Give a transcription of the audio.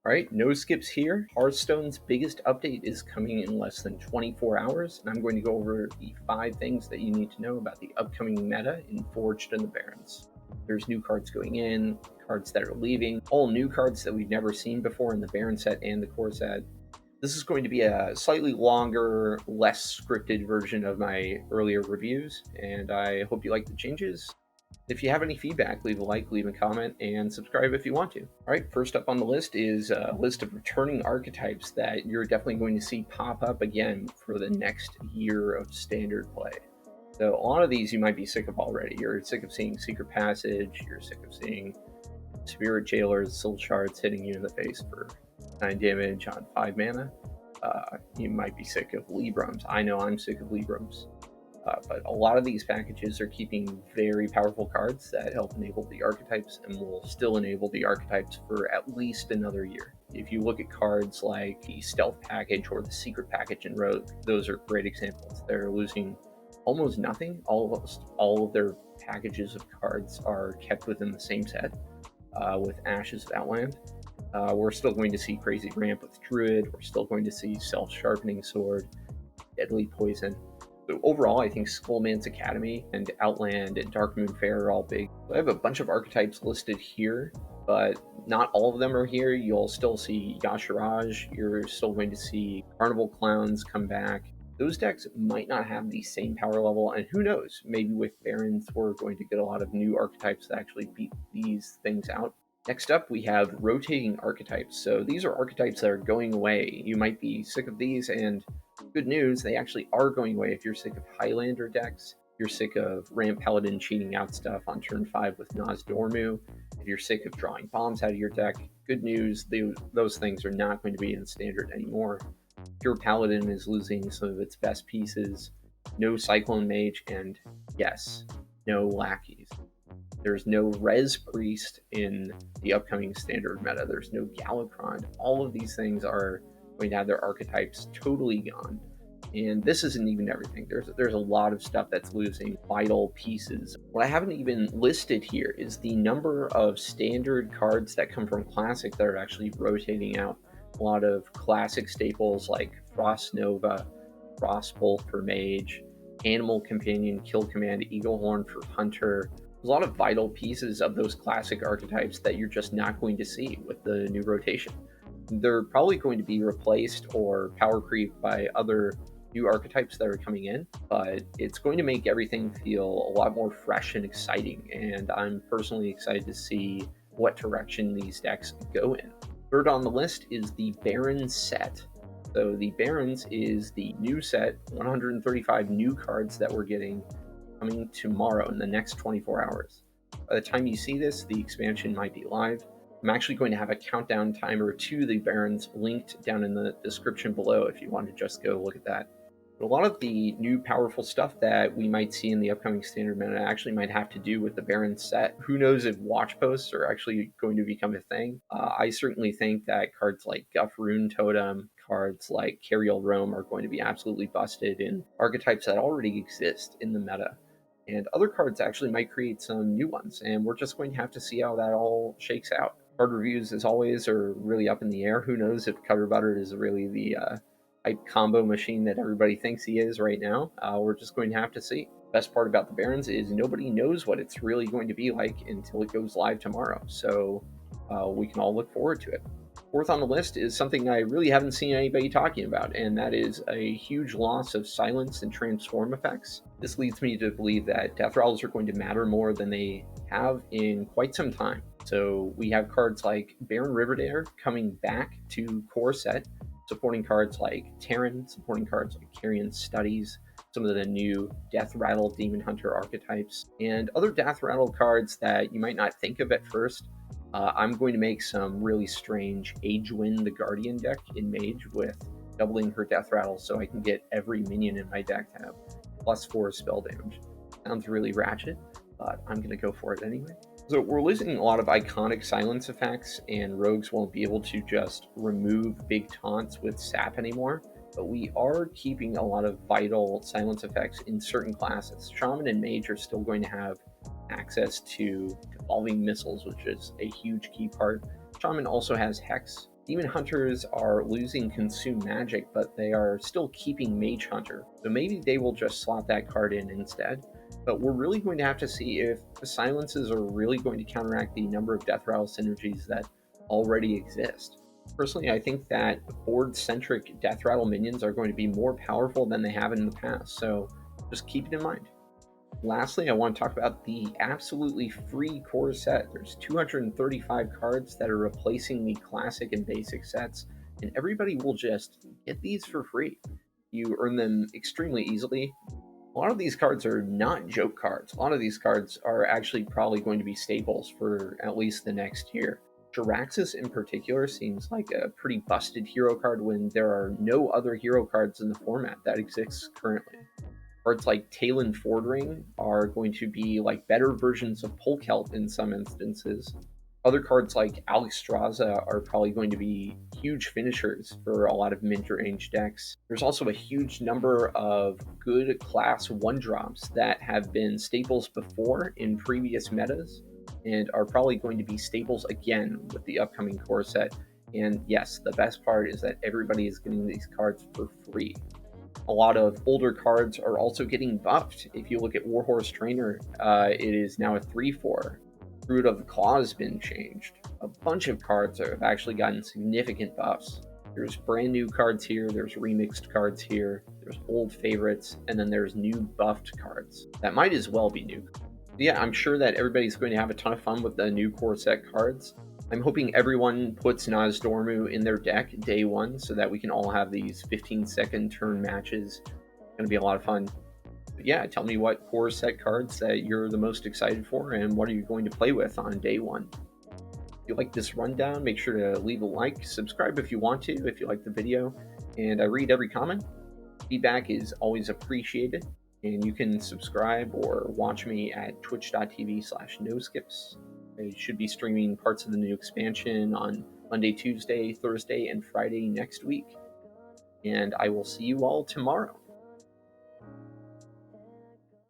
Alright, NoSkips here. Hearthstone's biggest update is coming in less than 24 hours, and I'm going to go over the 5 things that you need to know about the upcoming meta in Forged and the Barrens. There's new cards going in, cards that are leaving, all new cards that we've never seen before in the Baron set and the Core set. This is going to be a slightly longer, less scripted version of my earlier reviews, and I hope you like the changes. If you have any feedback, leave a like, leave a comment, and subscribe if you want to. All right, first up on the list is a list of returning archetypes that you're definitely going to see pop up again for the next year of standard play. So a lot of these you might be sick of already. You're sick of seeing Secret Passage, you're sick of seeing Spirit Jailers, Soul Shards hitting you in the face for 9 damage on 5 mana. You might be sick of Librams. I know I'm sick of Librams. But a lot of these packages are keeping very powerful cards that help enable the archetypes and will still enable the archetypes for at least another year. If you look at cards like the Stealth package or the Secret package in Rogue, those are great examples. They're losing almost nothing. Almost all of their packages of cards are kept within the same set with Ashes of Outland. We're still going to see Crazy Ramp with Druid. We're still going to see Self-Sharpening Sword, Deadly Poison. So overall, I think Skullman's Academy and Outland and Darkmoon Fair are all big. So I have a bunch of archetypes listed here, but not all of them are here. You'll still see Yashiraj. You're still going to see Carnival Clowns come back. Those decks might not have the same power level, and who knows, maybe with Barons we're going to get a lot of new archetypes that actually beat these things out. Next up, we have rotating archetypes. So these are archetypes that are going away. You might be sick of these, and good news, they actually are going away. If you're sick of Highlander decks, if you're sick of Ramp Paladin cheating out stuff on turn 5 with Naz Dormu, if you're sick of drawing bombs out of your deck, good news, those things are not going to be in standard anymore. Pure Paladin is losing some of its best pieces, no Cyclone Mage, and yes, no lackeys. There's no Res Priest in the upcoming standard meta. There's no Galakrond. All of these things are going to have their archetypes totally gone. And this isn't even everything. There's a lot of stuff that's losing vital pieces. What I haven't even listed here is the number of standard cards that come from Classic that are actually rotating out. A lot of Classic staples like Frost Nova, Frostbolt for Mage, Animal Companion, Kill Command, Eaglehorn for Hunter. There's a lot of vital pieces of those classic archetypes that you're just not going to see with the new rotation. They're probably going to be replaced or power creeped by other new archetypes that are coming in, but it's going to make everything feel a lot more fresh and exciting, and I'm personally excited to see what direction these decks go in. Third on the list is the Barons set. So the Barons is the new set, 135 new cards that we're getting coming tomorrow in the next 24 hours. By the time you see this, the expansion might be live. I'm actually going to have a countdown timer to the Barons linked down in the description below if you want to just go look at that. But a lot of the new powerful stuff that we might see in the upcoming standard meta actually might have to do with the Barons set. Who knows if watch posts are actually going to become a thing? I certainly think that cards like Guff Rune Totem, cards like Cariel Rome are going to be absolutely busted in archetypes that already exist in the meta. And other cards actually might create some new ones, and we're just going to have to see how that all shakes out. Card reviews, as always, are really up in the air. Who knows if Cover Butter is really the hype combo machine that everybody thinks he is right now. We're just going to have to see. Best part about the Barons is nobody knows what it's really going to be like until it goes live tomorrow, so we can all look forward to it. Fourth on the list is something I really haven't seen anybody talking about, and that is a huge loss of silence and transform effects. This leads me to believe that Death Rattles are going to matter more than they have in quite some time. So we have cards like Baron Riverdare coming back to core set, supporting cards like Terran, supporting cards like Carrion Studies, some of the new Death Rattle Demon Hunter archetypes, and other Death Rattle cards that you might not think of at first. I'm going to make some really strange Agewind the Guardian deck in Mage with doubling her Death Rattle so I can get every minion in my deck to have +4 spell damage. Sounds really ratchet, but I'm going to go for it anyway. So we're losing a lot of iconic silence effects, and rogues won't be able to just remove big taunts with sap anymore, but we are keeping a lot of vital silence effects in certain classes. Shaman and Mage are still going to have access to evolving missiles, which is a huge key part. Shaman also has Hex, Demon Hunters are losing Consume Magic, but they are still keeping Mage Hunter. So maybe they will just slot that card in instead. But we're really going to have to see if the silences are really going to counteract the number of Death Rattle synergies that already exist. Personally, I think that board-centric Death Rattle minions are going to be more powerful than they have in the past, so just keep it in mind. Lastly, I want to talk about the absolutely free core set. There's 235 cards that are replacing the classic and basic sets, and everybody will just get these for free. You earn them extremely easily. A lot of these cards are not joke cards. A lot of these cards are actually probably going to be staples for at least the next year. Jiraxis in particular seems like a pretty busted hero card when there are no other hero cards in the format that exists currently. Cards like Talon Fordring are going to be like better versions of Polkelt in some instances. Other cards like Alexstrasza are probably going to be huge finishers for a lot of mid-range decks. There's also a huge number of good class 1-drops that have been staples before in previous metas and are probably going to be staples again with the upcoming core set. And yes, the best part is that everybody is getting these cards for free. A lot of older cards are also getting buffed. If you look at Warhorse Trainer, it is now a 3/4. Root of the Claw has been changed. A bunch of cards have actually gotten significant buffs. There's brand new cards here, there's remixed cards here, there's old favorites, and then there's new buffed cards that might as well be new. Yeah, I'm sure that everybody's going to have a ton of fun with the new core set cards. I'm hoping everyone puts Nozdormu in their deck day one so that we can all have these 15-second turn matches. It's going to be a lot of fun. But yeah, tell me what core set cards that you're the most excited for and what are you going to play with on day one. If you like this rundown, make sure to leave a like, subscribe if you want to, if you like the video, and I read every comment. Feedback is always appreciated, and you can subscribe or watch me at twitch.tv/NoSkips. I should be streaming parts of the new expansion on Monday, Tuesday, Thursday, and Friday next week. And I will see you all tomorrow.